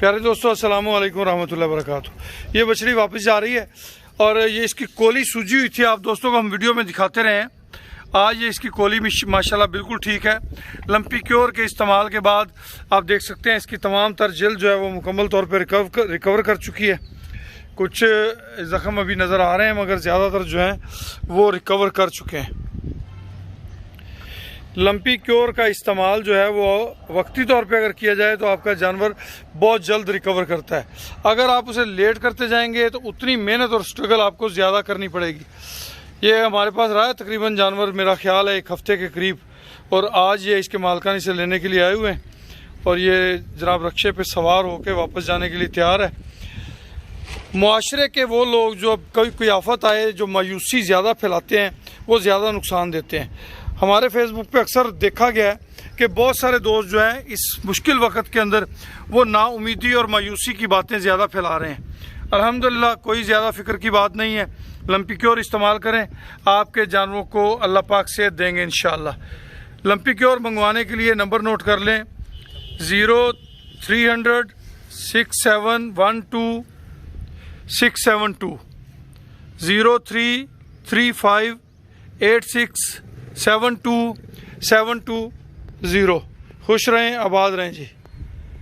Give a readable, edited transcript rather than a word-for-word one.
प्यारे दोस्तों, अस्सलाम वालेकुम रहमतुल्लाहि व बरकातुहू। ये बछड़ी वापस जा रही है और ये इसकी कोली सूजी हुई थी। आप दोस्तों को हम वीडियो में दिखाते रहे हैं। आज ये इसकी कोली भी माशाल्लाह बिल्कुल ठीक है। लंपी क्योर के इस्तेमाल के बाद आप देख सकते हैं इसकी तमाम तर जल्द जो है वो मुकम्मल तौर पर रिकवर कर चुकी है। कुछ ज़ख़म अभी नज़र आ रहे हैं मगर ज़्यादातर जो हैं वो रिकवर कर चुके हैं। लंपी क्योर का इस्तेमाल जो है वो वक्ती तौर पे अगर किया जाए तो आपका जानवर बहुत जल्द रिकवर करता है। अगर आप उसे लेट करते जाएंगे तो उतनी मेहनत और स्ट्रगल आपको ज़्यादा करनी पड़ेगी। ये हमारे पास रहा है तकरीबन जानवर, मेरा ख्याल है 1 हफ़्ते के करीब, और आज ये इसके मालकानी से लेने के लिए आए हुए हैं और ये जनाब रक्शे पे सवार होकर वापस जाने के लिए तैयार है। मुआशरे के वो लोग जो कोई आफत आए, जो मायूसी ज़्यादा फैलाते हैं, वो ज़्यादा नुकसान देते हैं। हमारे फेसबुक पे अक्सर देखा गया है कि बहुत सारे दोस्त जो हैं इस मुश्किल वक्त के अंदर वो नाउमीदी और मायूसी की बातें ज़्यादा फैला रहे हैं। अल्हम्दुलिल्लाह कोई ज़्यादा फ़िक्र की बात नहीं है। लंपी क्योर इस्तेमाल करें, आपके जानवरों को अल्लाह पाक सेहत देंगे इंशाअल्लाह। लंपी क्योर मंगवाने के लिए नंबर नोट कर लें 0300 6712 672 0335 86 72 720। खुश रहें, आबाद रहें जी।